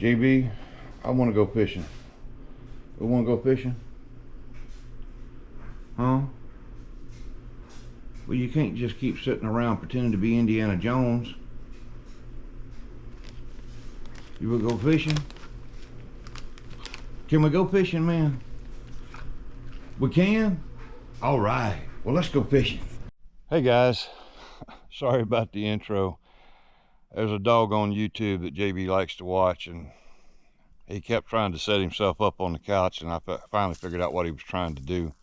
JB, I want to go fishing. We want to go fishing? Huh? Well, you can't just keep sitting around pretending to be Indiana Jones. You will go fishing? Can we go fishing, man? We can? All right. Well, let's go fishing. Hey, guys. Sorry about the intro. There's a dog on YouTube that JB likes to watch, and he kept trying to set himself up on the couch, and I finally figured out what he was trying to do.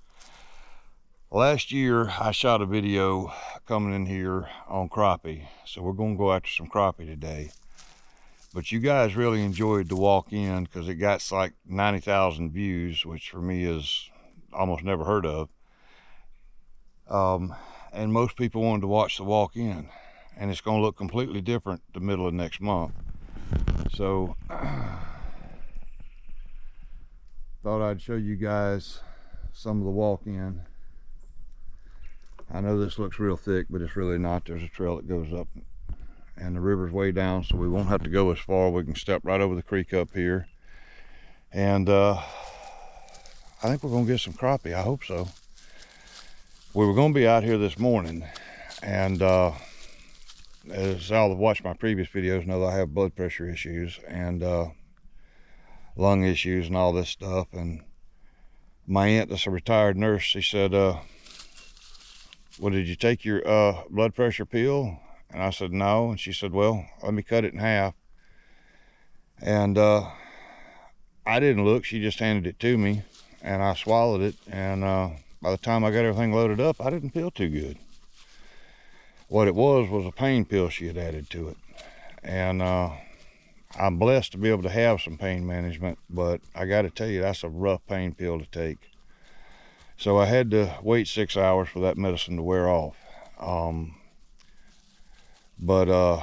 Last year, I shot a video coming in here on crappie, so we're going to go after some crappie today. But you guys really enjoyed the walk-in because it got like 90,000 views, which for me is almost never heard of. And most people wanted to watch the walk-in, and it's going to look completely different the middle of next month. So thought I'd show you guys some of the walk-in. I know this looks real thick, but it's really not. There's a trail that goes up, and the river's way down, so we won't have to go as far. We can step right over the creek up here, and I think we're gonna get some crappie. I hope so. We were gonna be out here this morning, and as y'all have watched my previous videos know that I have blood pressure issues and lung issues and all this stuff. And my aunt, that's a retired nurse, she said, well, did you take your blood pressure pill? And I said, no. And she said, well, let me cut it in half. And I didn't look. She just handed it to me, and I swallowed it. And by the time I got everything loaded up, I didn't feel too good. What it was a pain pill she had added to it. And I'm blessed to be able to have some pain management, but I got to tell you, that's a rough pain pill to take. So I had to wait 6 hours for that medicine to wear off. Got a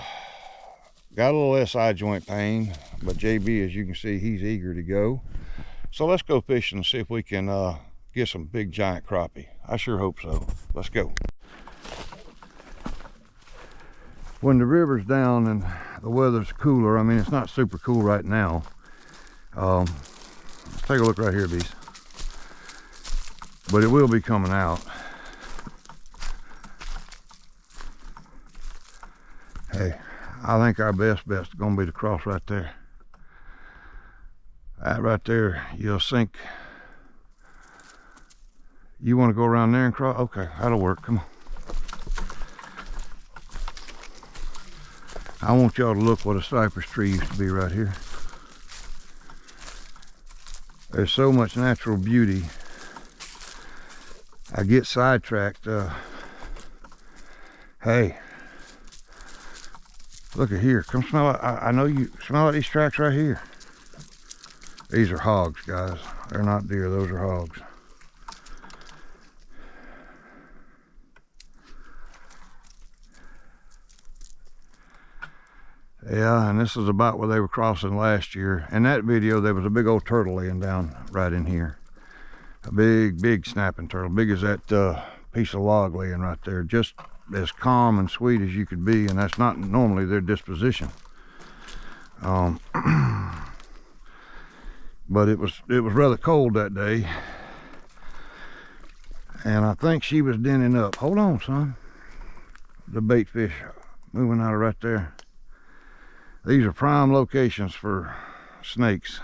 little SI joint pain, but JB, as you can see, he's eager to go. So let's go fishing and see if we can get some big giant crappie. I sure hope so. Let's go. When the river's down and the weather's cooler, I mean, it's not super cool right now. Let's take a look right here, bees. But it will be coming out. Hey, I think our best bet's gonna be to cross right there. That right there, you'll sink. You wanna go around there and cross? Okay, that'll work, come on. I want y'all to look what a cypress tree used to be right here. There's so much natural beauty. I get sidetracked. Hey, look at here. Come smell it. I know you smell these tracks right here. These are hogs, guys. They're not deer, those are hogs. Yeah, and this is about where they were crossing last year. In that video, there was a big old turtle laying down right in here. A big snapping turtle, big as that piece of log laying right there. Just as calm and sweet as you could be, and that's not normally their disposition. But it was rather cold that day, and I think she was denning up. Hold on, son. The bait fish moving out of right there. These are prime locations for snakes,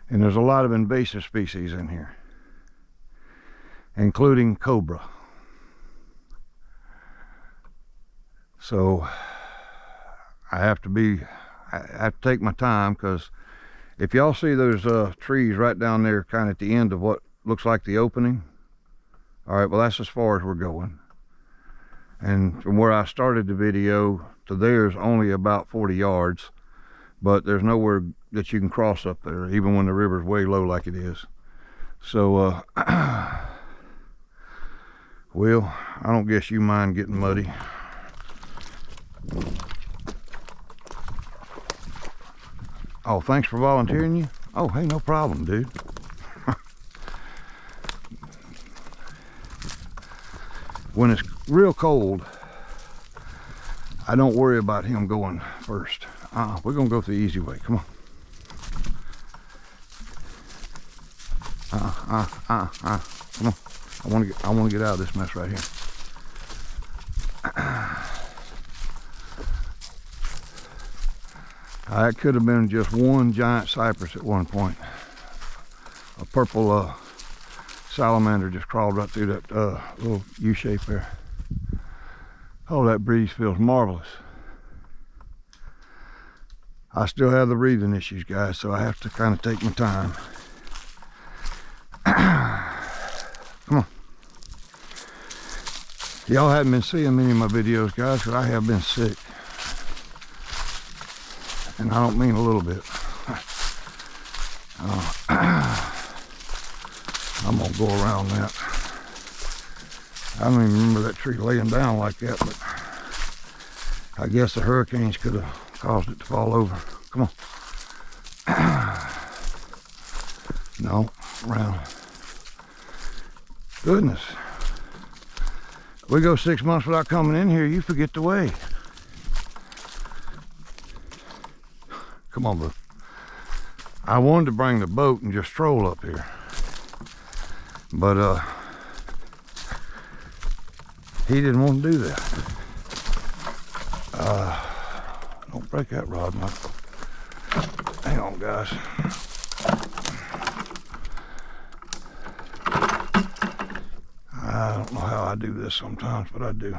and there's a lot of invasive species in here, including cobra. So I have to take my time, because if y'all see those trees right down there kind of at the end of what looks like the opening, all right, well, that's as far as we're going. And from where I started the video to there's only about 40 yards, but there's nowhere that you can cross up there, even when the river's way low like it is. So well, I don't guess you mind getting muddy. Oh, thanks for volunteering you. Oh, hey, no problem, dude. When it's real cold, I don't worry about him going first. We're gonna go the easy way. Come on. Come on. I want to get out of this mess right here. That could have been just one giant cypress at one point. A purple salamander just crawled right through that little U shape there. Oh, that breeze feels marvelous. I still have the breathing issues, guys, so I have to kind of take my time. Come on. Y'all haven't been seeing many of my videos, guys, because I have been sick. And I don't mean a little bit. I'm gonna go around that. I don't even remember that tree laying down like that, but I guess the hurricanes could have caused it to fall over. Come on. No, around. Goodness. We go 6 months without coming in here, you forget the way. Come on, bro. I wanted to bring the boat and just stroll up here. But he didn't want to do that. Don't break that rod, Mike. Hang on, guys. I don't know how I do this sometimes, but I do.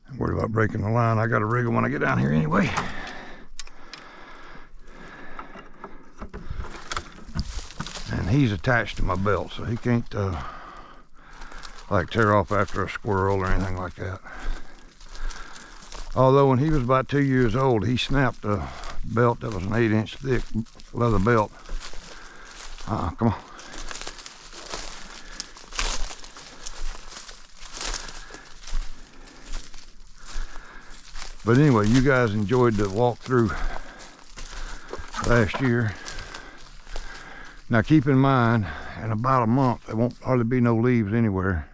I'm worried about breaking the line. I got to rig them when I get down here anyway. And he's attached to my belt, so he can't like tear off after a squirrel or anything like that. Although when he was about 2 years old, he snapped a belt that was an 8-inch thick leather belt. Come on. But anyway, you guys enjoyed the walkthrough last year. Now keep in mind, in about a month, there won't hardly be no leaves anywhere.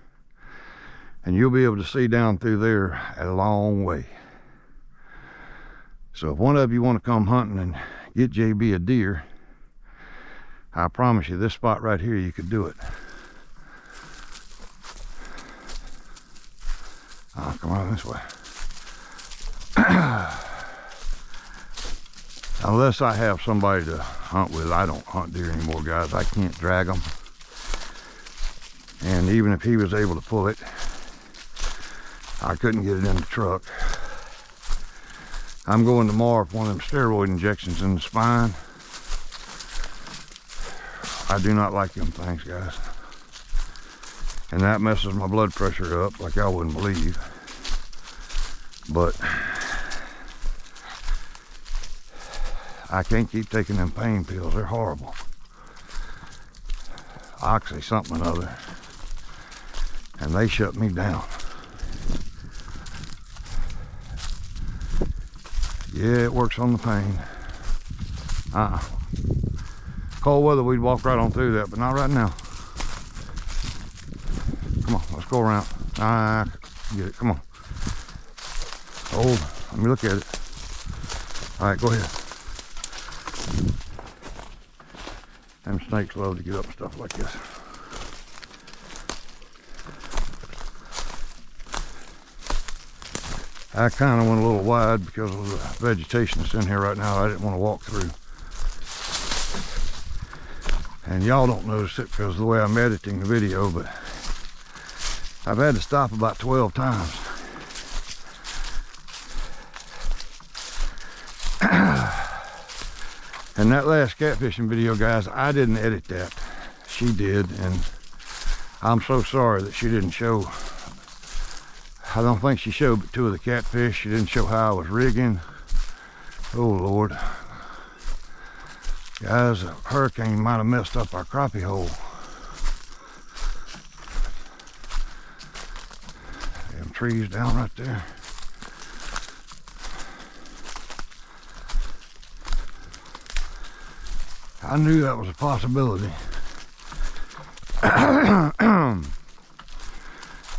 And you'll be able to see down through there a long way. So if one of you want to come hunting and get JB a deer, I promise you, this spot right here, you could do it. Come on this way. Unless I have somebody to hunt with, I don't hunt deer anymore, guys. I can't drag them. And even if he was able to pull it, I couldn't get it in the truck. I'm going tomorrow for one of them steroid injections in the spine. I do not like them things, guys. And that messes my blood pressure up like I wouldn't believe. But I can't keep taking them pain pills. They're horrible. Oxy something or other. And they shut me down. Yeah, it works on the pain. Cold weather, we'd walk right on through that, but not right now. Come on, let's go around. Get it, come on. Hold, let me look at it. All right, go ahead. Them snakes love to get up and stuff like this. I kind of went a little wide because of the vegetation that's in here right now. I didn't want to walk through. And y'all don't notice it because of the way I'm editing the video, but I've had to stop about 12 times. And that last catfishing video, guys, I didn't edit that. She did, and I'm so sorry that she didn't show. I don't think she showed but 2 of the catfish. She didn't show how I was rigging. Oh, Lord. Guys, a hurricane might have messed up our crappie hole. Them trees down right there. I knew that was a possibility.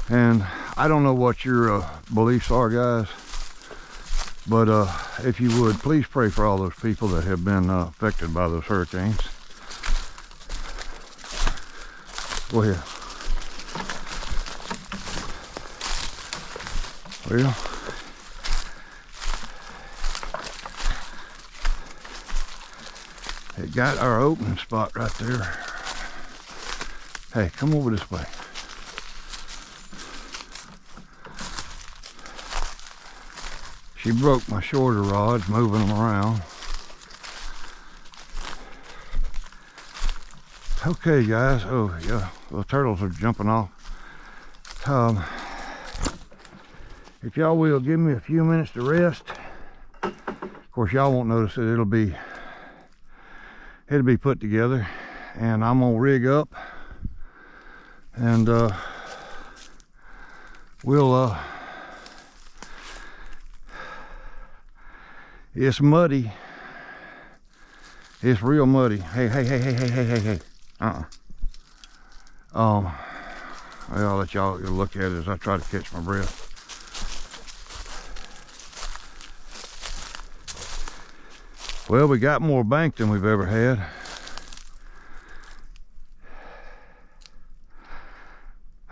And I don't know what your beliefs are, guys, but if you would, please pray for all those people that have been affected by those hurricanes. Go ahead. Well, it got our opening spot right there. Hey, come over this way. She broke my shorter rods, moving them around. Okay, guys. Oh, yeah, the turtles are jumping off. If y'all will give me a few minutes to rest. Of course, y'all won't notice it. It'll be put together, and I'm gonna rig up, and we'll it's muddy. It's real muddy. Hey. I'll let y'all look at it as I try to catch my breath. Well, we got more bank than we've ever had.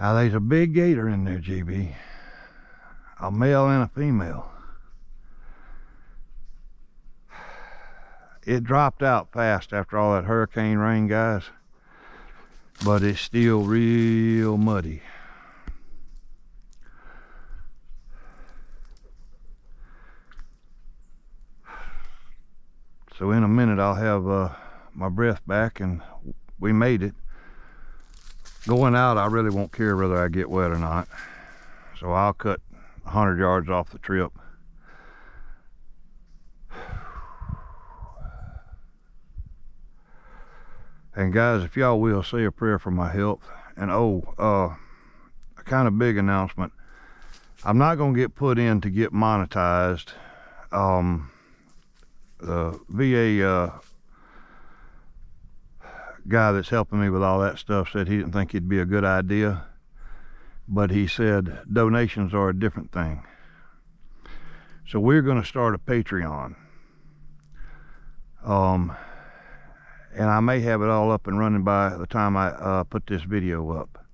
Now, there's a big gator in there, GB. A male and a female. It dropped out fast after all that hurricane rain, guys, but it's still real muddy. So in a minute I'll have my breath back, and we made it. Going out, I really won't care whether I get wet or not, so I'll cut 100 yards off the trip. And guys, if y'all will, say a prayer for my health. And a kind of big announcement. I'm not gonna get put in to get monetized. The VA guy that's helping me with all that stuff said he didn't think it'd be a good idea, but he said donations are a different thing. So we're going to start a Patreon, and I may have it all up and running by the time I put this video up.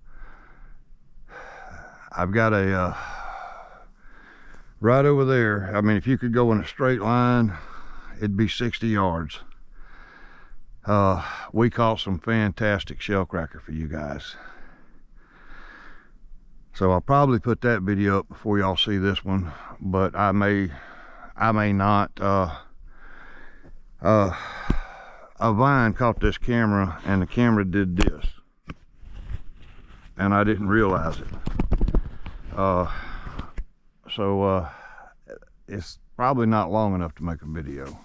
I've got a right over there. I mean, if you could go in a straight line, it'd be 60 yards. We caught some fantastic shell cracker for you guys. So I'll probably put that video up before y'all see this one, but I may not. A vine caught this camera, and the camera did this, and I didn't realize it. So it's probably not long enough to make a video.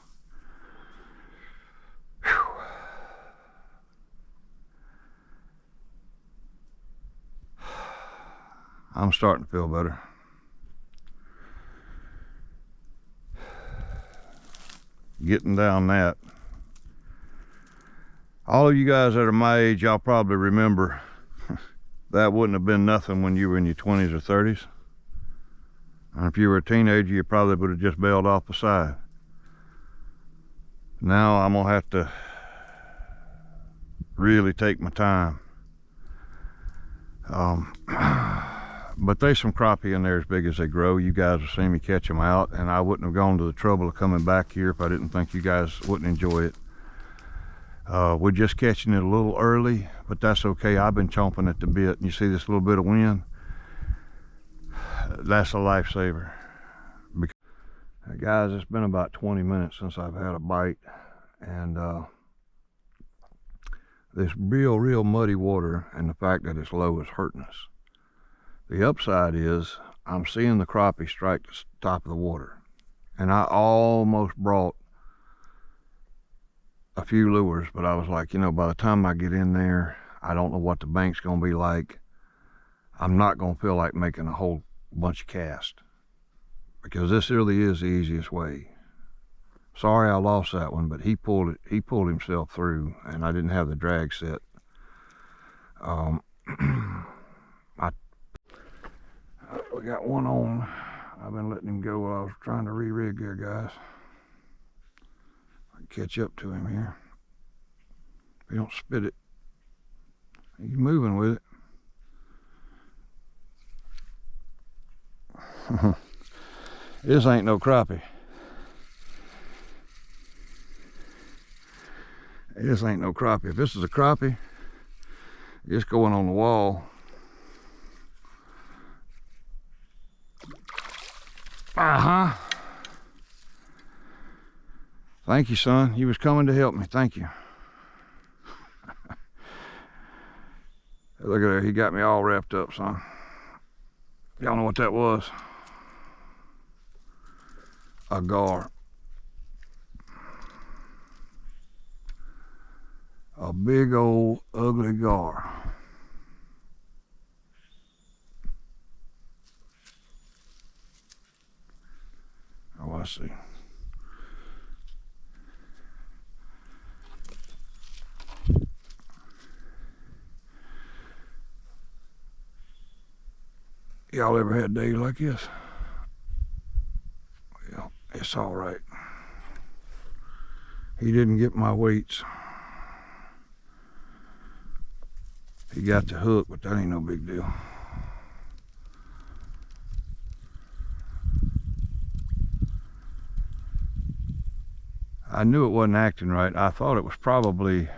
I'm starting to feel better. Getting down that. All of you guys that are my age, y'all probably remember that wouldn't have been nothing when you were in your 20s or 30s. And if you were a teenager, you probably would have just bailed off the side. Now I'm gonna have to really take my time. But there's some crappie in there as big as they grow. You guys have seen me catch them out, and I wouldn't have gone to the trouble of coming back here if I didn't think you guys wouldn't enjoy it. We're just catching it a little early, but that's okay. I've been chomping at the bit, and you see this little bit of wind? That's a lifesaver. Guys, it's been about 20 minutes since I've had a bite, and this real muddy water and the fact that it's low is hurting us. The upside is I'm seeing the crappie strike the top of the water, and I almost brought a few lures, but I was like, you know, by the time I get in there, I don't know what the bank's gonna be like. I'm not gonna feel like making a whole bunch of casts, because this really is the easiest way. Sorry I lost that one, but he pulled himself through, and I didn't have the drag set. only got one on. I've been letting him go while I was trying to re-rig there, guys. I can catch up to him here. If he don't spit it, he's moving with it. This ain't no crappie. This ain't no crappie. If this is a crappie, it's going on the wall. Uh-huh. Thank you, son. You was coming to help me. Thank you. Look at there. He got me all wrapped up, son. Y'all know what that was? A gar. A big old ugly gar. Oh, I see. Y'all ever had days like this? Well, it's all right. He didn't get my weights. He got the hook, but that ain't no big deal. I knew it wasn't acting right. I thought it was probably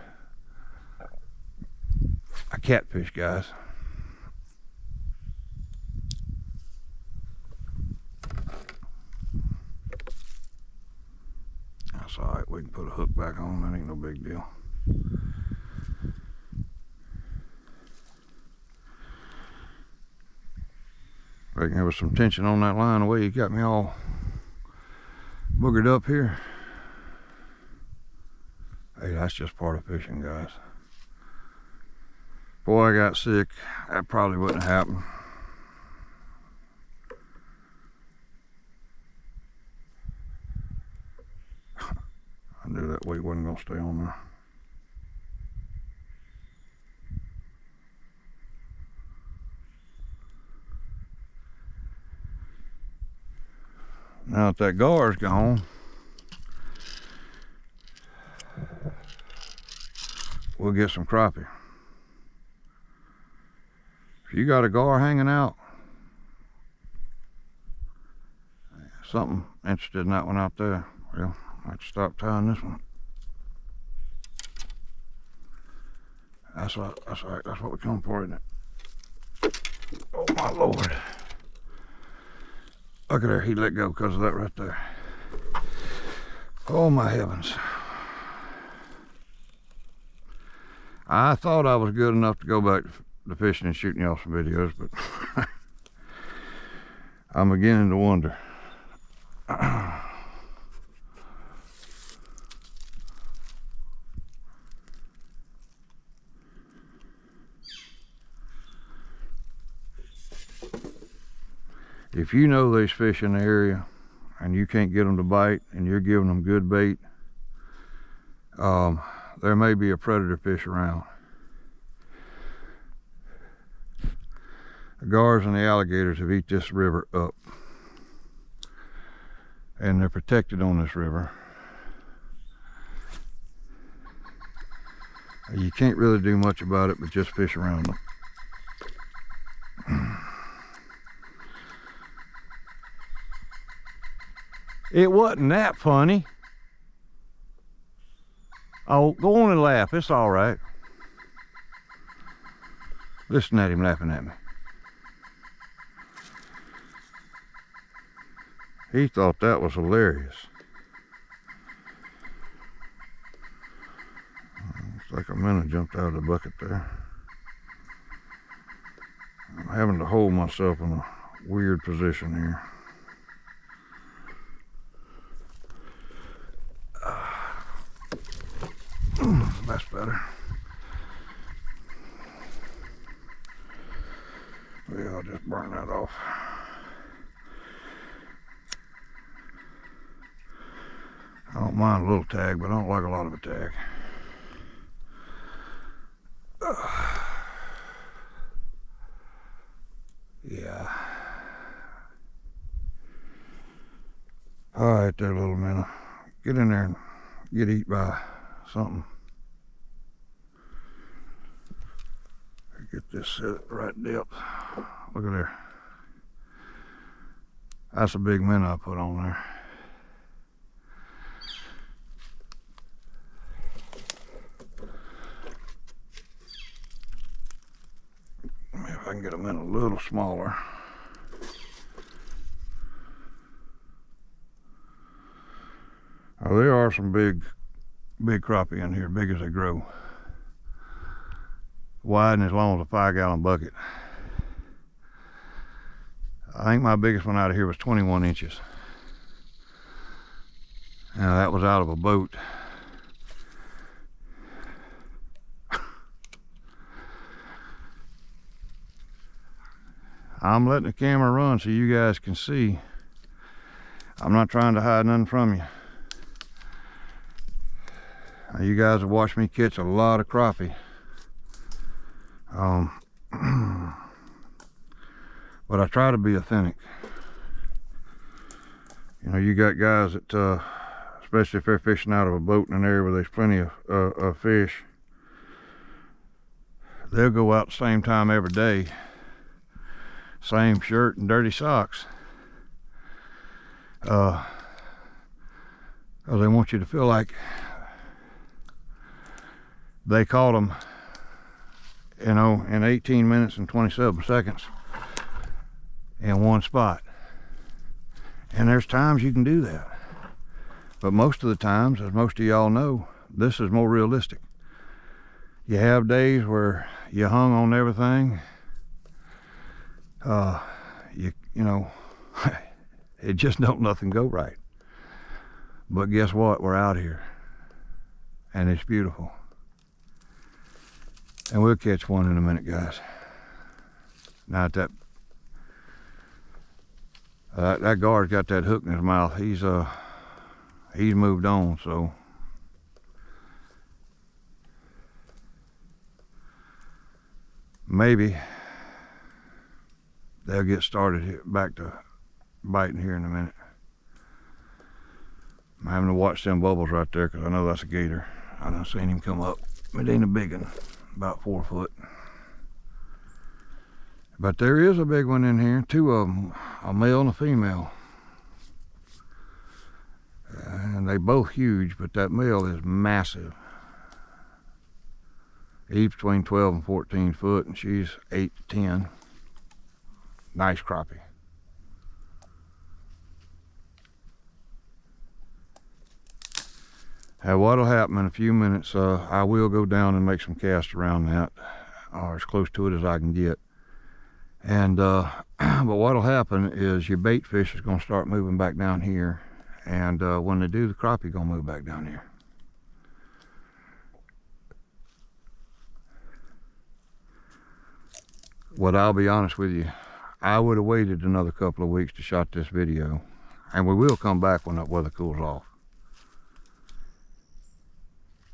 a catfish, guys. That's all right. We can put a hook back on. That ain't no big deal. Reckon there was some tension on that line the way he got me all boogered up here. Hey, that's just part of fishing, guys. Boy, I got sick. That probably wouldn't happen. I knew that weight wasn't going to stay on there. Now that gar's gone, we'll get some crappie. If you got a gar hanging out, something interested in that one out there, well, I have to stop tying this one. That's right, that's right, that's what we come for, isn't it? Oh my Lord. Look at there, he let go because of that right there. Oh my heavens. I thought I was good enough to go back to fishing and shooting y'all some videos, but I'm beginning to wonder. If you know there's fish in the area and you can't get them to bite and you're giving them good bait, there may be a predator fish around. The gars and the alligators have eat this river up, and they're protected on this river. You can't really do much about it but just fish around them. It wasn't that funny. Oh, go on and laugh. It's all right. Listen at him laughing at me. He thought that was hilarious. Looks like a minnow jumped out of the bucket there. I'm having to hold myself in a weird position here. That's better. Yeah, I'll just burn that off. I don't mind a little tag, but I don't like a lot of a tag. Yeah, All right there, little minnow. Get in there and get eat by something. Get this set right depth. Look at there. That's a big minnow I put on there. Maybe if I can get a minnow a little smaller. Oh, there are some big crappie in here, big as they grow. Wide and as long as a 5-gallon bucket. I think my biggest one out of here was 21 inches. Now that was out of a boat. I'm letting the camera run so you guys can see. I'm not trying to hide nothing from you. Now, you guys have watched me catch a lot of crappie. But I try to be authentic. You know, you got guys that, especially if they're fishing out of a boat in an area where there's plenty of fish, they'll go out the same time every day, same shirt and dirty socks, because they want you to feel like they caught them, you know, in 18 minutes and 27 seconds in one spot. And there's times you can do that, but most of the times, as most of y'all know, this is more realistic. You have days where you hung on everything, you know, it just don't nothing go right. But guess what? We're out here and it's beautiful. And we'll catch one in a minute, guys. Now that guard's got that hook in his mouth, he's moved on, so maybe they'll get started here, back to biting here in a minute. I'm having to watch them bubbles right there because I know that's a gator. I done seen him come up. It ain't a big one, about 4 foot. But there is a big one in here, 2 of them, a male and a female. And they both huge, but that male is massive. He's between 12 and 14 foot, and she's 8 to 10. Nice crappie. Now what'll happen in a few minutes, I will go down and make some casts around that, or as close to it as I can get. And but what'll happen is your bait fish is going to start moving back down here, and when they do, the crappie gonna move back down here. What I'll be honest with you, I would have waited another couple of weeks to shot this video, and we will come back when that weather cools off,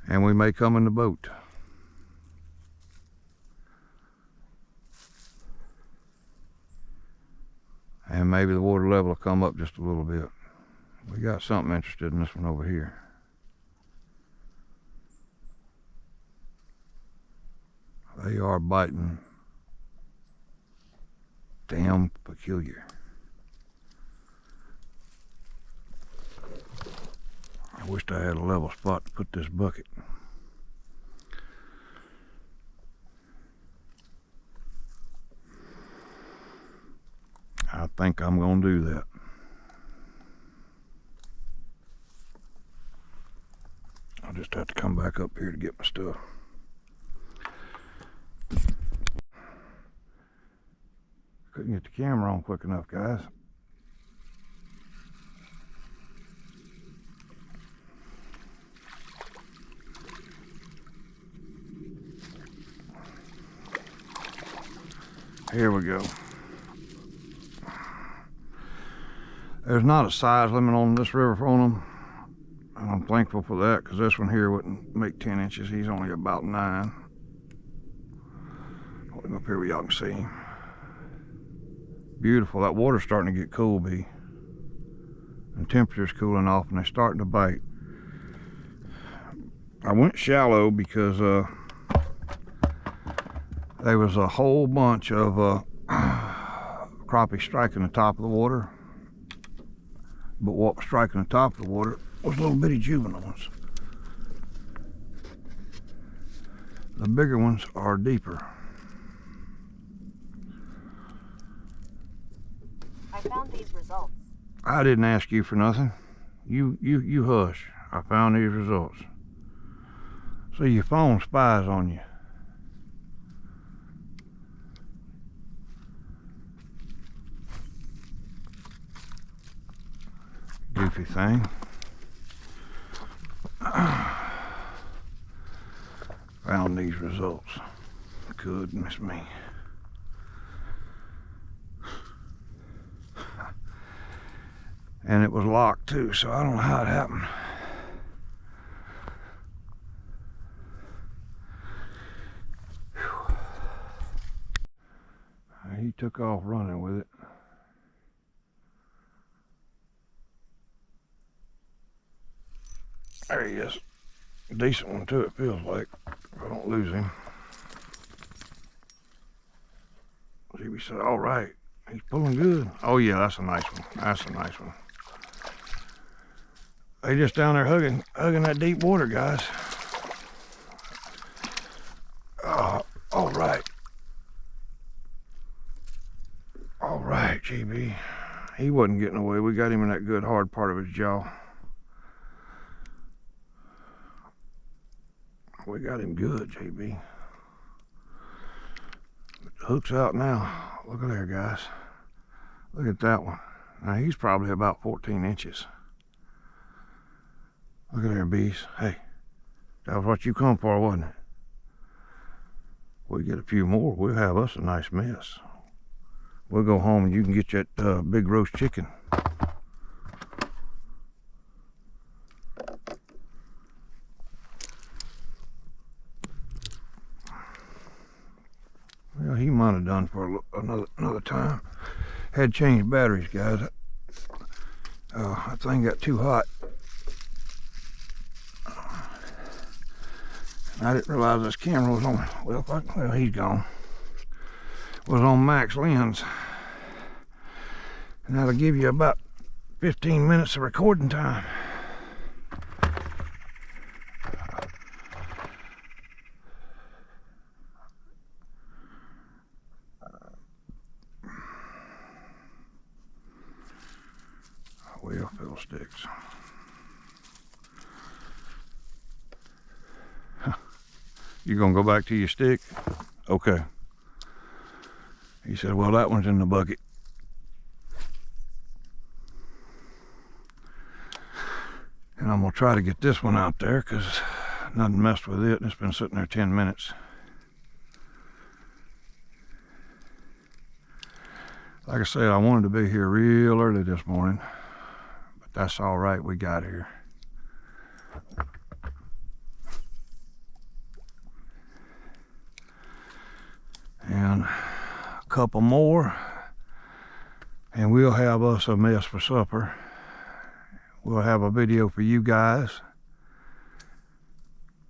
and we may come in the boat. And maybe the water level will come up just a little bit. We got something interested in this one over here. They are biting damn peculiar. I wished I had a level spot to put this bucket. I think I'm going to do that. I'll just have to come back up here to get my stuff. Couldn't get the camera on quick enough, guys. Here we go. There's not a size limit on this river on them, and I'm thankful for that, because this one here wouldn't make 10 inches. He's only about 9. Hold him up here where y'all can see him. Beautiful. That water's starting to get cool, B. and temperature's cooling off and they're starting to bite. I went shallow because there was a whole bunch of crappie striking the top of the water, but what was striking the top of the water was little bitty juvenile ones. The bigger ones are deeper. I found these results. I didn't ask you for nothing. You hush. I found these results. So your phone spies on you. Goofy thing. Found these results. Goodness me. And it was locked too, so I don't know how it happened. He took off running with it. There he is. Decent one too, it feels like. If I don't lose him. GB said, all right. He's pulling good. Oh yeah, that's a nice one. That's a nice one. They just down there hugging that deep water, guys. All right. All right, GB. He wasn't getting away. We got him in that good hard part of his jaw. We got him good, JB. The hook's out now. Look at there, guys. Look at that one. Now he's probably about 14 inches. Look at there, bees. Hey, that was what you come for, wasn't it? We get a few more, we'll have us a nice mess. We'll go home and you can get that big roast chicken. Well, he might have done for another time. Had changed batteries, guys. That thing got too hot. I didn't realize this camera was on. Well, he's gone. Was on max lens, and that'll give you about 15 minutes of recording time. Well, fiddlesticks. You gonna go back to your stick? Okay. He said, well, that one's in the bucket. And I'm gonna try to get this one out there because nothing messed with it and it's been sitting there 10 minutes. Like I said, I wanted to be here real early this morning, but that's all right, we got here. And a couple more, and we'll have us a mess for supper. We'll have a video for you guys.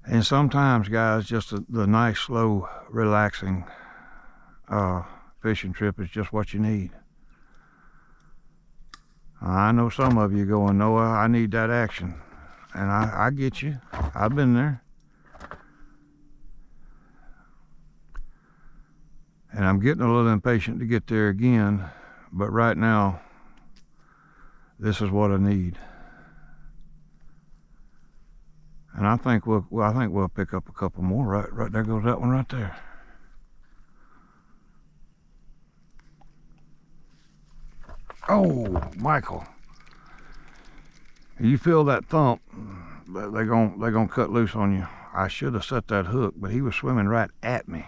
And sometimes, guys, just the nice, slow, relaxing fishing trip is just what you need. I know some of you going, Noah, I need that action. And I get you. I've been there. And I'm getting a little impatient to get there again, but right now, this is what I need. And I think we'll pick up a couple more. Right there goes that one right there. Oh, Michael, you feel that thump? They're gonna cut loose on you. I should have set that hook, but he was swimming right at me.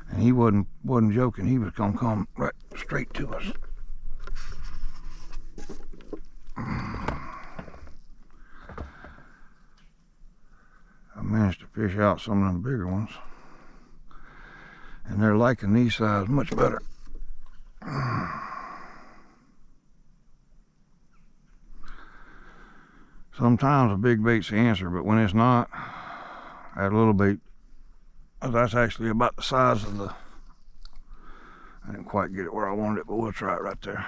And he wasn't joking. He was gonna come right straight to us. I managed to fish out some of them bigger ones, and they're liking these size much better. Sometimes a big bait's the answer, but when it's not, that little bait, that's actually about the size of the, I didn't quite get it where I wanted it, but we'll try it right there.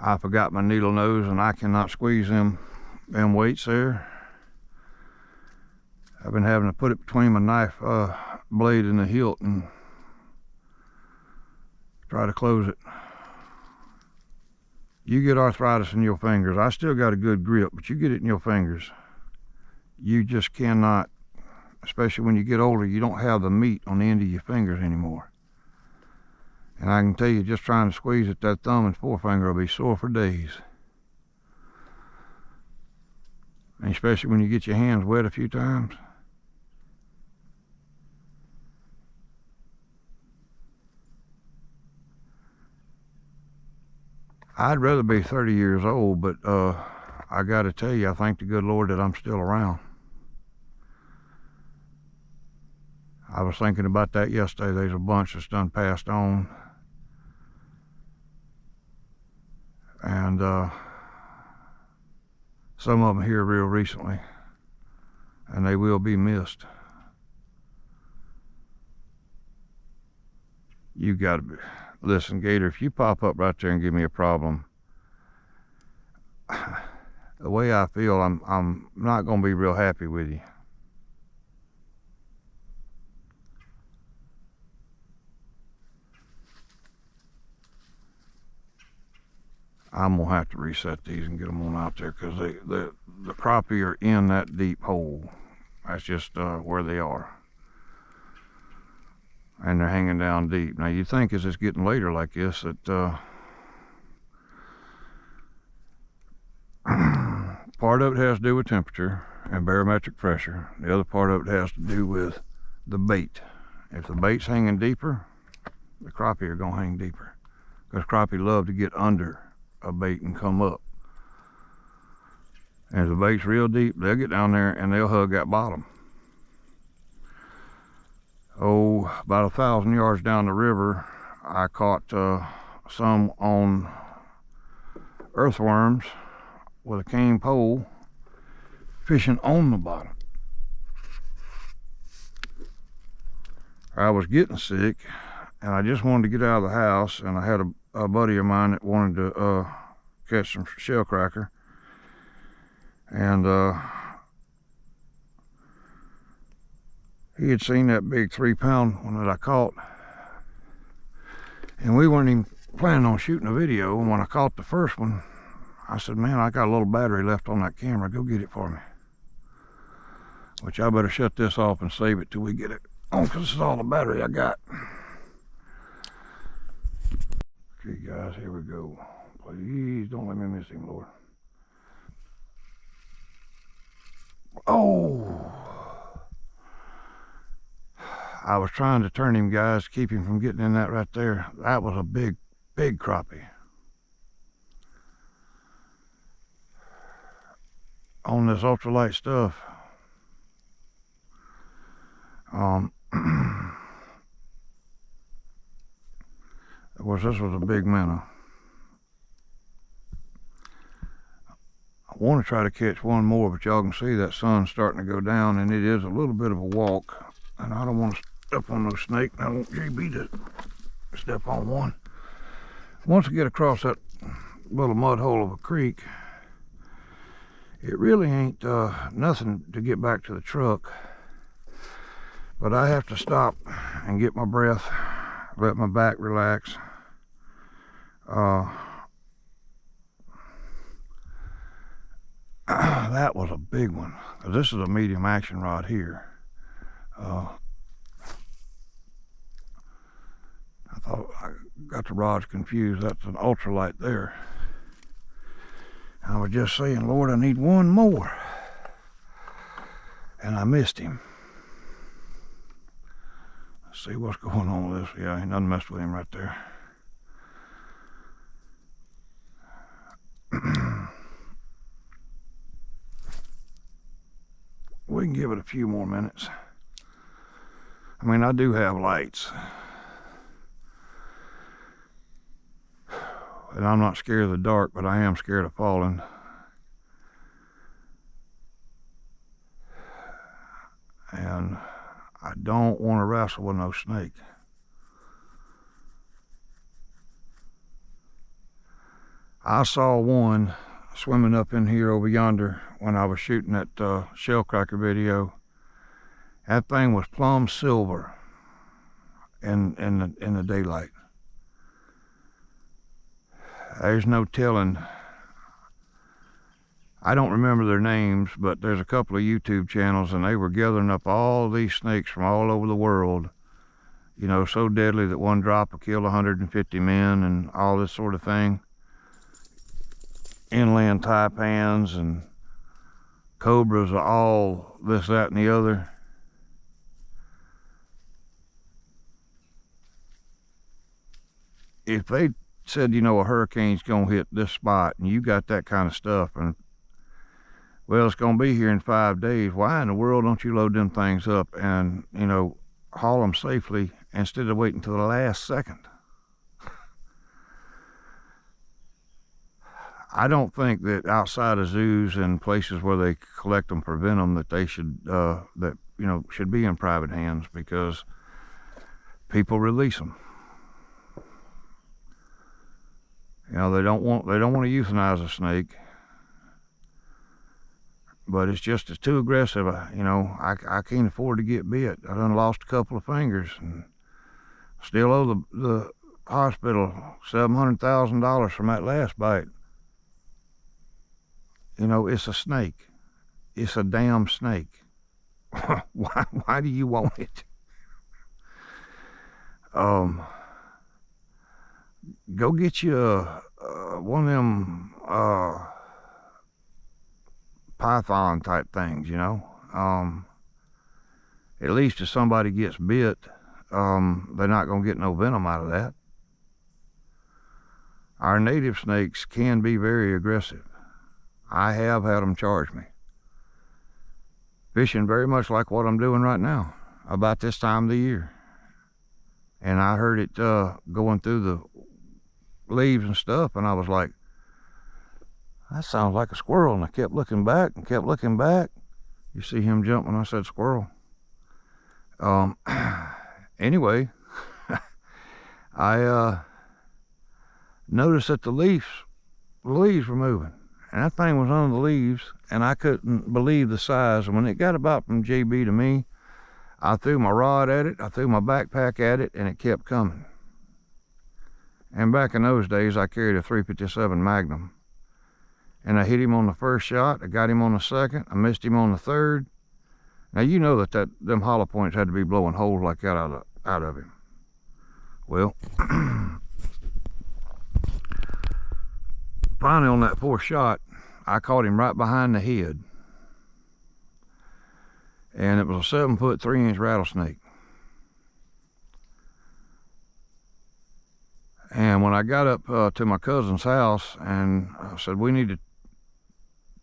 I forgot my needle nose and I cannot squeeze them weights there. I've been having to put it between my knife blade and the hilt and try to close it. You get arthritis in your fingers. I still got a good grip, but you get it in your fingers. You just cannot, especially when you get older, you don't have the meat on the end of your fingers anymore. And I can tell you, just trying to squeeze it, that thumb and forefinger will be sore for days. And especially when you get your hands wet a few times. I'd rather be 30 years old, but I got to tell you, I thank the good Lord that I'm still around. I was thinking about that yesterday. There's a bunch that's done passed on. And some of them here real recently. And they will be missed. You got to be... Listen, Gator, if you pop up right there and give me a problem, the way I feel, I'm not going to be real happy with you. I'm going to have to reset these and get them on out there because the crappie are in that deep hole. That's just where they are. And they're hanging down deep. Now you think as it's getting later like this that part of it has to do with temperature and barometric pressure. The other part of it has to do with the bait. If the bait's hanging deeper, the crappie are going to hang deeper. Because crappie love to get under a bait and come up. And if the bait's real deep, they'll get down there and they'll hug that bottom. Oh, about 1,000 yards down the river, I caught some on earthworms with a cane pole fishing on the bottom. I was getting sick and I just wanted to get out of the house, and I had a buddy of mine that wanted to catch some shell cracker, and he had seen that big 3-pound one that I caught, and we weren't even planning on shooting a video. And when I caught the first one, I said, man, I got a little battery left on that camera, go get it for me. Which I better shut this off and save it till we get it on, because this is all the battery I got. Okay guys, here we go. Please don't let me miss him, Lord. Oh, I was trying to turn him, guys, keep him from getting in that right there. That was a big, big crappie. On this ultralight stuff. Of course, this was a big minnow. I want to try to catch one more, but y'all can see that sun's starting to go down, and it is a little bit of a walk. And I don't want to step on no snake. I want JB to step on one. Once I get across that little mud hole of a creek, it really ain't nothing to get back to the truck. But I have to stop and get my breath, let my back relax. That was a big one. This is a medium action rod here. I thought I got the rods confused. That's an ultralight there. I was just saying, Lord, I need one more. And I missed him. Let's see what's going on with this. Yeah, ain't nothing messed with him right there. We can give it a few more minutes. I mean, I do have lights. And I'm not scared of the dark, but I am scared of falling. And I don't want to wrestle with no snake. I saw one swimming up in here over yonder when I was shooting that shell cracker video. That thing was plumb silver in the daylight. There's no telling. I don't remember their names, but there's a couple of YouTube channels, and they were gathering up all these snakes from all over the world. You know, so deadly that one drop will kill 150 men and all this sort of thing. Inland taipans and cobras are all this, that, and the other. If they said, you know, a hurricane's gonna hit this spot and you got that kind of stuff, and well, it's gonna be here in 5 days, why in the world don't you load them things up and, you know, haul them safely instead of waiting till the last second? I don't think that outside of zoos and places where they collect them for venom that they should, should be in private hands, because people release them. You know, they don't want to euthanize a snake, but it's just too aggressive. You know, I can't afford to get bit. I done lost a couple of fingers and still owe the hospital $700,000 from that last bite. You know, it's a snake. It's a damn snake. Why do you want it? Go get you one of them python type things, you know. At least if somebody gets bit, they're not going to get no venom out of that. Our native snakes can be very aggressive. I have had them charge me. Fishing very much like what I'm doing right now, about this time of the year. And I heard it going through the leaves and stuff, and I was like, that sounds like a squirrel. And I kept looking back and kept looking back. You see him jump when I said squirrel. Anyway, I noticed that the leaves were moving, and that thing was under the leaves, and I couldn't believe the size. And when it got about from JB to me, I threw my rod at it, I threw my backpack at it, and it kept coming. And back in those days, I carried a .357 Magnum. And I hit him on the first shot, I got him on the second, I missed him on the third. Now you know that them hollow points had to be blowing holes like that out of him. Well, finally on that fourth shot, I caught him right behind the head. And it was a 7-foot 3-inch rattlesnake. And when I got up to my cousin's house, and I said, we need to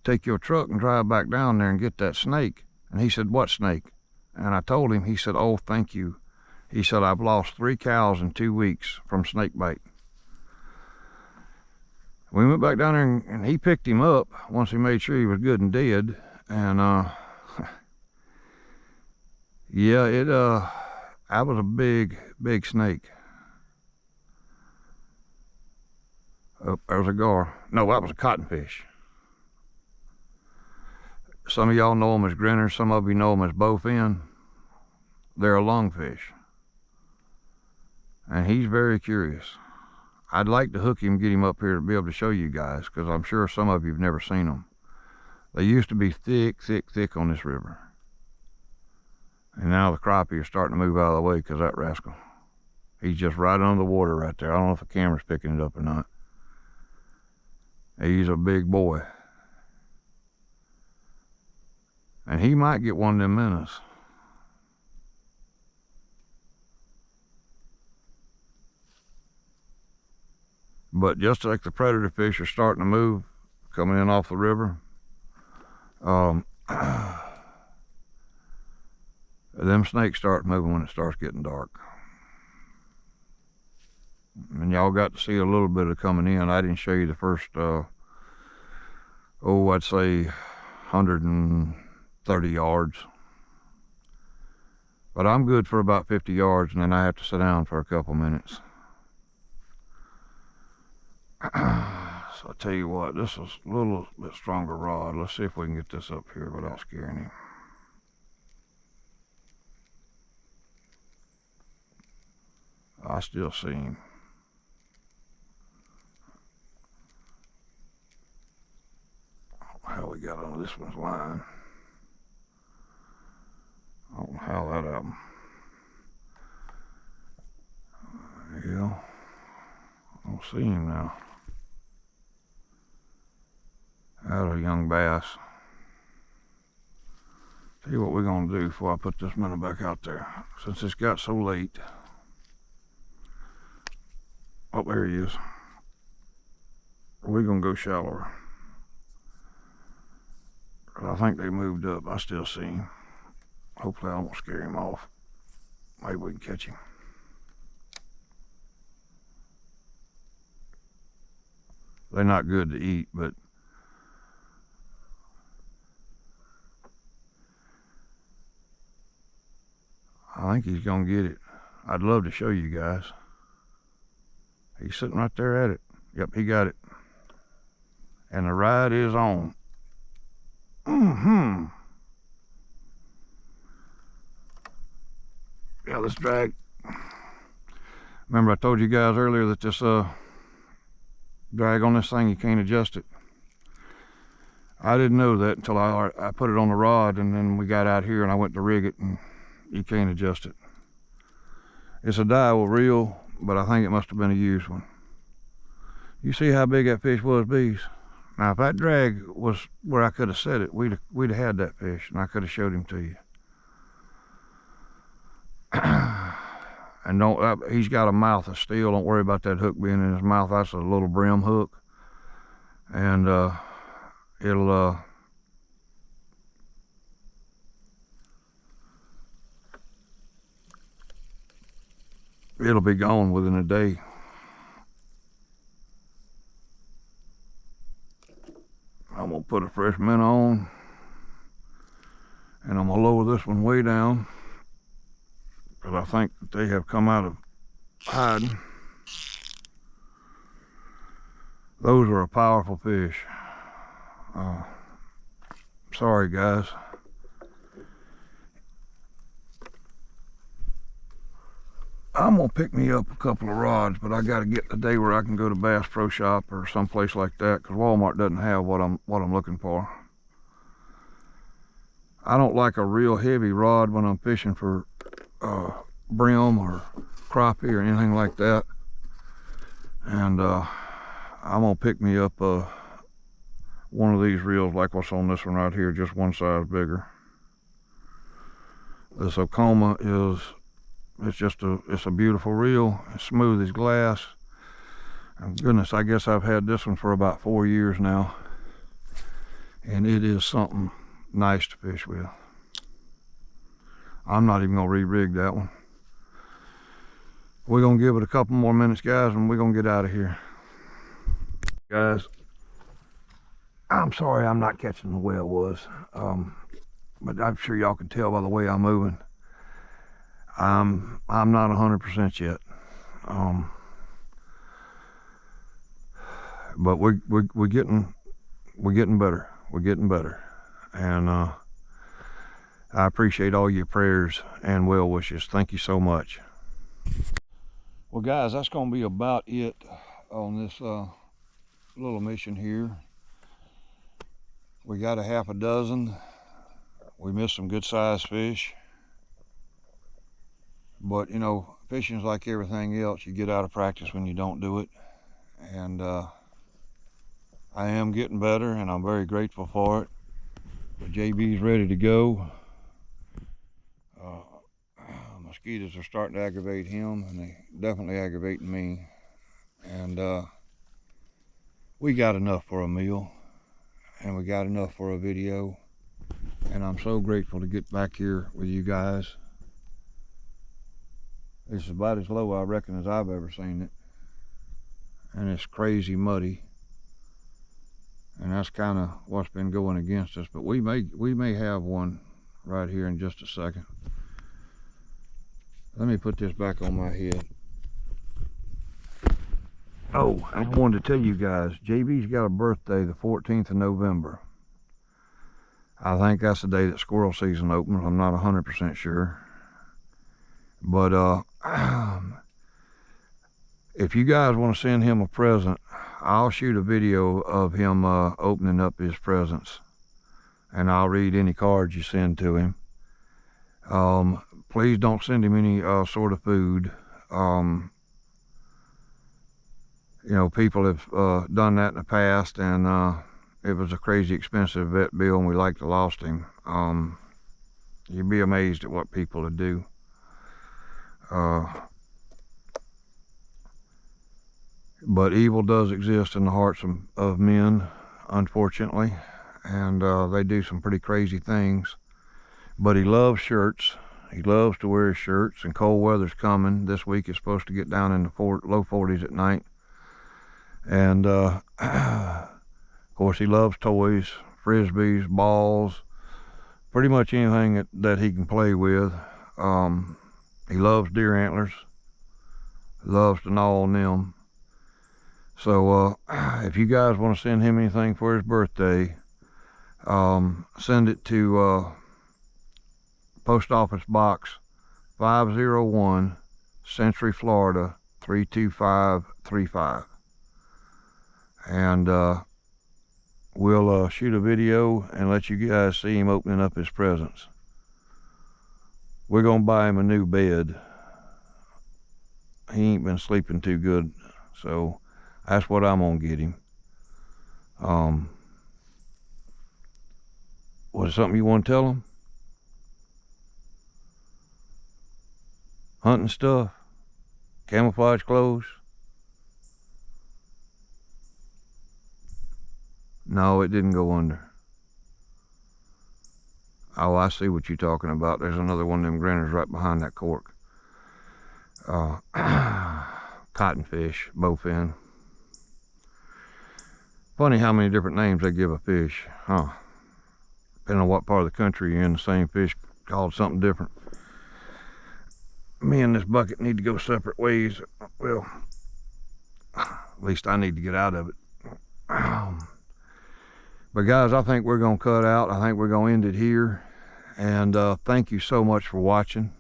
take your truck and drive back down there and get that snake. And he said, what snake? And I told him. He said, oh, thank you. He said, I've lost 3 cows in 2 weeks from snake bite. We went back down there, and he picked him up once he made sure he was good and dead. And yeah, that was a big snake. Oh, there was a gar. No, that was a cottonfish. Some of y'all know them as grinners. Some of you know them as bowfin. They're a lungfish. And he's very curious. I'd like to hook him, get him up here to be able to show you guys, because I'm sure some of you have never seen them. They used to be thick on this river. And now the crappie are starting to move out of the way because that rascal. He's just right under the water right there. I don't know if the camera's picking it up or not. He's a big boy. And he might get one of them minnows. But just like the predator fish are starting to move, coming in off the river, them snakes start moving when it starts getting dark. And y'all got to see a little bit of coming in. I didn't show you the first, I'd say 130 yards. But I'm good for about 50 yards, and then I have to sit down for a couple minutes. So I tell you what, this is a little bit stronger rod. Let's see if we can get this up here without scaring him. I still see him. How we got on this one's line. I don't know how that happened. Yeah, I don't see him now. That's a young bass. Tell you what we're gonna do before I put this minnow back out there. Since it's got so late. Oh, there he is. We're gonna go shallower. I think they moved up. I still see him. Hopefully I won't scare him off. Maybe we can catch him. They're not good to eat, but I think he's gonna get it. I'd love to show you guys. He's sitting right there at it. Yep, he got it. And the ride is on. Yeah, let's drag. Remember I told you guys earlier that this drag on this thing, you can't adjust it. I didn't know that until I put it on the rod, and then we got out here and I went to rig it, and you can't adjust it. It's a Daiwa reel, but I think it must have been a used one. You see how big that fish was, bees? Now if that drag was where I could have set it, we'd have had that fish, and I could have showed him to you. And don't, he's got a mouth of steel. Don't worry about that hook being in his mouth. That's a little brim hook, and it'll be gone within a day. I'm gonna put a fresh minnow on, and I'm gonna lower this one way down, because I think that they have come out of hiding. Those are a powerful fish. Sorry guys. I'm gonna pick me up a couple of rods, but I gotta get the day where I can go to Bass Pro Shop or someplace like that, because Walmart doesn't have what I'm looking for. I don't like a real heavy rod when I'm fishing for brim or crappie or anything like that. And I'm gonna pick me up one of these reels like what's on this one right here, just one size bigger. This Okoma it's a beautiful reel. It's smooth as glass. And goodness, I guess I've had this one for about 4 years now, and it is something nice to fish with. I'm not even gonna re-rig that one. We're gonna give it a couple more minutes, guys, and we're gonna get out of here. Guys, I'm sorry I'm not catching the way I was, but I'm sure y'all can tell by the way I'm moving. I'm not 100% yet, but we're getting better. We're getting better, and I appreciate all your prayers and well wishes. Thank you so much. Well, guys, that's going to be about it on this little mission here. We got a half a dozen. We missed some good sized fish. But you know, fishing's like everything else. You get out of practice when you don't do it. And I am getting better, and I'm very grateful for it. But JB's ready to go. Mosquitoes are starting to aggravate him, and they definitely aggravating me. And we got enough for a meal, and we got enough for a video. And I'm so grateful to get back here with you guys. It's about as low, I reckon, as I've ever seen it. and it's crazy muddy, and that's kind of what's been going against us. But we may have one right here in just a second. Let me put this back on my head. Oh, I wanted to tell you guys, JB's got a birthday the 14th of November. I think that's the day that squirrel season opens. I'm not 100% sure. But if you guys want to send him a present, I'll shoot a video of him opening up his presents, and I'll read any cards you send to him. Please don't send him any sort of food. You know, people have done that in the past, and it was a crazy expensive vet bill, and we like to lost him. You'd be amazed at what people would do. But evil does exist in the hearts of men, unfortunately, and they do some pretty crazy things. But he loves shirts. He loves to wear his shirts, and cold weather's coming. This week it's supposed to get down in the low 40s at night. And of course, he loves toys, frisbees, balls, pretty much anything that he can play with. He loves deer antlers, loves to gnaw on them. So if you guys want to send him anything for his birthday, send it to Post Office Box 501, Century, Florida 32535. And we'll shoot a video and let you guys see him opening up his presents. We're gonna buy him a new bed. He ain't been sleeping too good, so that's what I'm gonna get him. Was it something you want to tell him? Hunting stuff? Camouflage clothes? No, it didn't go under. Oh, I see what you're talking about. There's another one of them grinners right behind that cork. Cottonfish, bowfin. Funny how many different names they give a fish, huh? Depending on what part of the country you're in, the same fish called something different. Me and this bucket need to go separate ways. Well, at least I need to get out of it. But guys, I think we're going to cut out. I think we're going to end it here. And thank you so much for watching.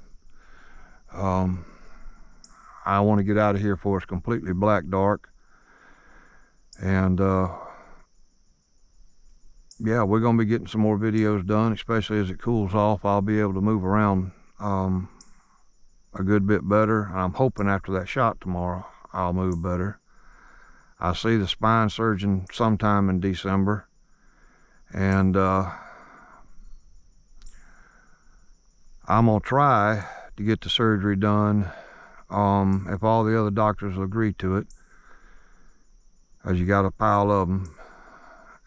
I want to get out of here before it's completely black dark. And yeah, we're going to be getting some more videos done, especially as it cools off. I'll be able to move around a good bit better. I'm hoping after that shot tomorrow, I'll move better. I see the spine surgeon sometime in December. And I'm gonna try to get the surgery done if all the other doctors will agree to it, as you got a pile of them,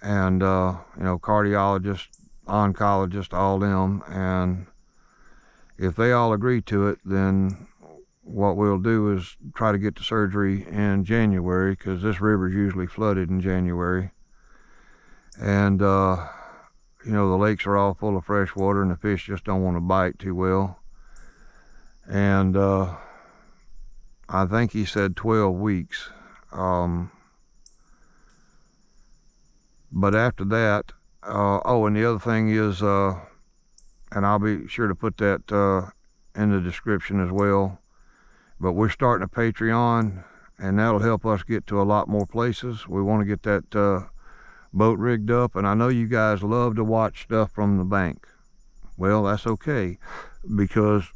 and you know, cardiologists, oncologists, all them. And if they all agree to it, then what we'll do is try to get the surgery in January, because this river's usually flooded in January. And you know, the lakes are all full of fresh water, and the fish just don't want to bite too well. And I think he said 12 weeks. But after that, oh, and the other thing is, and I'll be sure to put that in the description as well, but we're starting a Patreon, and that'll help us get to a lot more places. We want to get that boat rigged up, and I know you guys love to watch stuff from the bank. Well, that's okay, because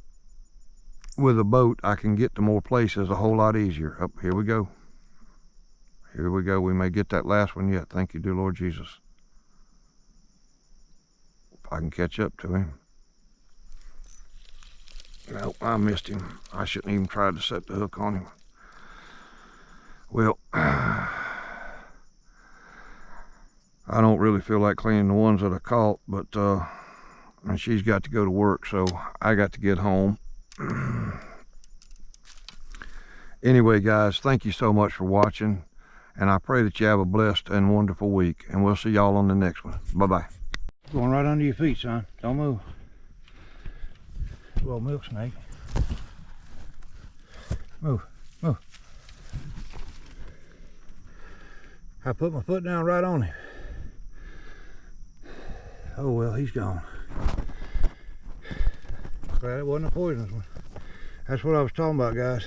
with a boat I can get to more places a whole lot easier. Oh, here we go. Here we go. We may get that last one yet. Thank you, dear Lord Jesus. If I can catch up to him. Nope, I missed him. I shouldn't even try to set the hook on him. Well, I don't really feel like cleaning the ones that I caught, but and she's got to go to work, so I got to get home. Anyway, guys, thank you so much for watching. And I pray that you have a blessed and wonderful week. And we'll see y'all on the next one. Bye-bye. Going right under your feet, son. Don't move. Little milk snake. Move, move. I put my foot down right on him. Oh well, he's gone. Glad it wasn't a poisonous one. That's what I was talking about, guys.